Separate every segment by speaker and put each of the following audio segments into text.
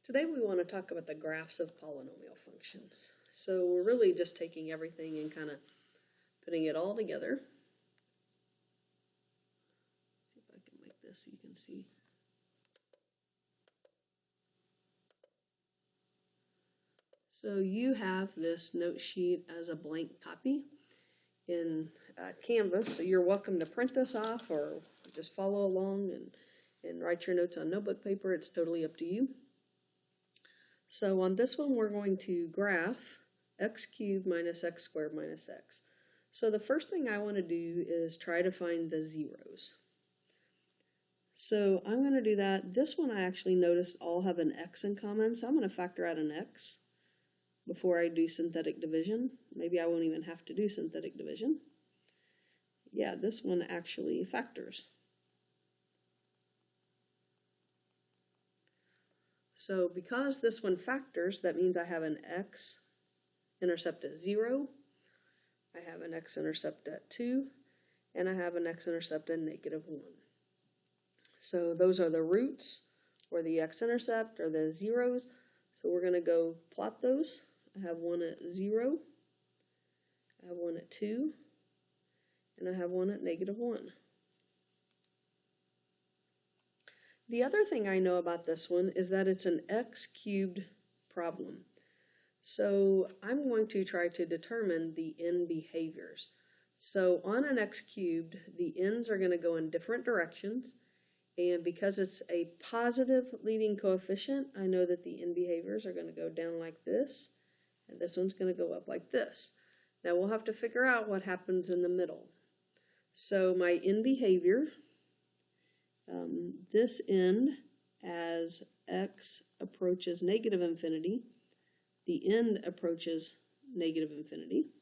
Speaker 1: Today we want to talk about the graphs of polynomial functions. So we're really just taking everything and kind of putting it all together. See if I can make this so you can see. So you have this note sheet as a blank copy in Canvas, so you're welcome to print this off or just follow along and write your notes on notebook paper. It's totally up to you. So on this one, we're going to graph x cubed minus x squared minus x. So the first thing I want to do is try to find the zeros. So I'm going to do that. This one I actually noticed all have an x in common, so I'm going to factor out an x before I do synthetic division. Maybe I won't even have to do synthetic division. Yeah, this one actually factors. So because this one factors, that means I have an x-intercept at 0, I have an x-intercept at 2, and I have an x-intercept at -1. So those are the roots, or the x-intercept, or the zeros. So we're going to go plot those. I have one at 0, I have one at 2, and I have one at -1. The other thing I know about this one is that it's an x cubed problem. So I'm going to try to determine the n behaviors. So on an x cubed, the n's are going to go in different directions. And because it's a positive leading coefficient, I know that the n behaviors are going to go down like this. And this one's going to go up like this. Now we'll have to figure out what happens in the middle. So my n behavior, this end, as x approaches -infinity, the end approaches -infinity.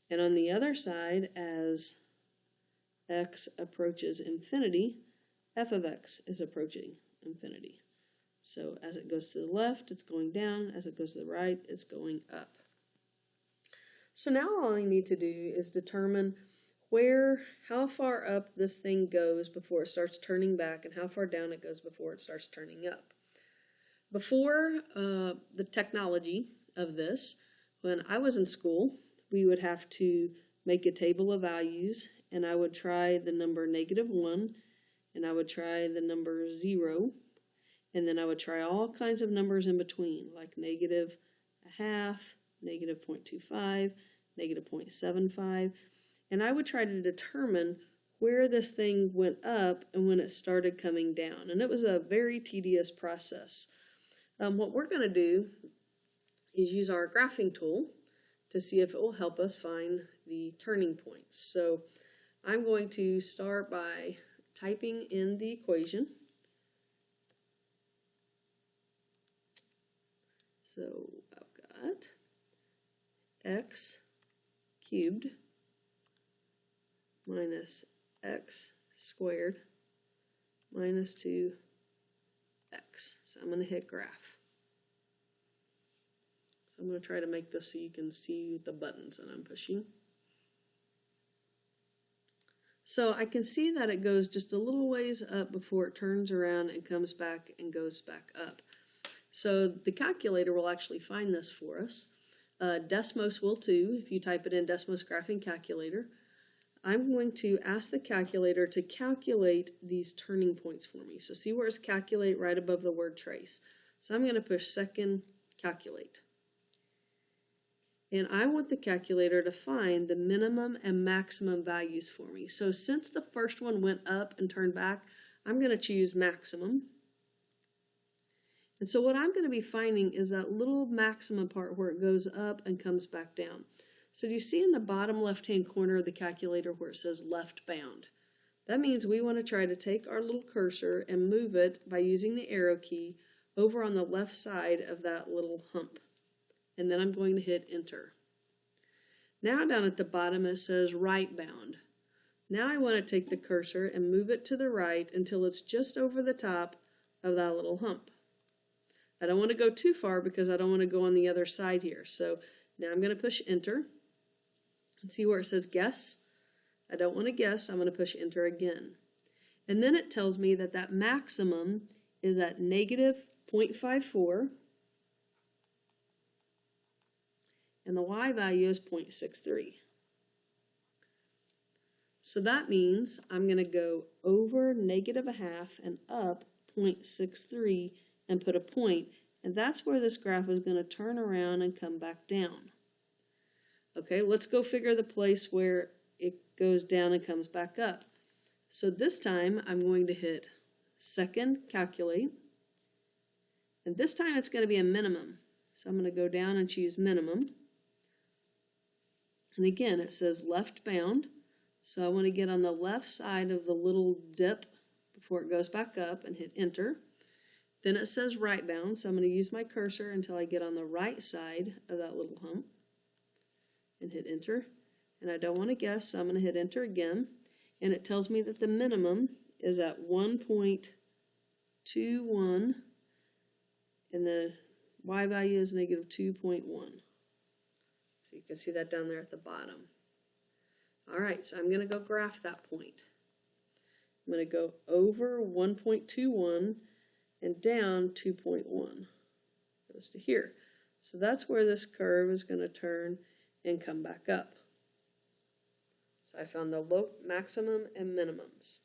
Speaker 1: And on the other side, as x approaches infinity, f of x is approaching infinity. So as it goes to the left, it's going down. As it goes to the right, it's going up. So now all I need to do is determine how far up this thing goes before it starts turning back and how far down it goes before it starts turning up. Before the technology of this, when I was in school, we would have to make a table of values, and I would try the number -1, and I would try the number 0, and then I would try all kinds of numbers in between, like -0.5, -0.25, -0.75, and I would try to determine where this thing went up and when it started coming down. And it was a very tedious process. What we're going to do is use our graphing tool to see if it will help us find the turning points. So I'm going to start by typing in the equation. So I've got x cubed minus x squared minus 2x. So I'm going to hit graph. So I'm going to try to make this so you can see the buttons that I'm pushing. So I can see that it goes just a little ways up before it turns around and comes back and goes back up. So the calculator will actually find this for us. Desmos will too, if you type it in Desmos Graphing Calculator. I'm going to ask the calculator to calculate these turning points for me. So see where it's calculate right above the word trace. So I'm going to push second calculate. And I want the calculator to find the minimum and maximum values for me. So since the first one went up and turned back, I'm going to choose maximum. And so what I'm going to be finding is that little maximum part where it goes up and comes back down. So do you see in the bottom left-hand corner of the calculator where it says left bound? That means we want to try to take our little cursor and move it by using the arrow key over on the left side of that little hump. And then I'm going to hit enter. Now down at the bottom it says right bound. Now I want to take the cursor and move it to the right until it's just over the top of that little hump. I don't want to go too far because I don't want to go on the other side here. So now I'm going to push enter. And see where it says guess? I don't want to guess. I'm going to push enter again. And then it tells me that that maximum is at 0.54, and the y value is 0.63. So that means I'm going to go over -1/2 and up 0.63 and put a point, and that's where this graph is going to turn around and come back down. Okay, let's go figure the place where it goes down and comes back up. So this time I'm going to hit second, calculate, and this time it's going to be a minimum. So I'm going to go down and choose minimum. And again, it says left bound. So I want to get on the left side of the little dip before it goes back up and hit enter. Then it says right bound, so I'm going to use my cursor until I get on the right side of that little hump and hit enter. And I don't want to guess, so I'm going to hit enter again. And it tells me that the minimum is at 1.21 and the y value is -2.1. So you can see that down there at the bottom. All right, so I'm going to go graph that point. I'm going to go over 1.21 and down 2.1. Goes to here. So that's where this curve is going to turn and come back up. So I found the maximum and minimums.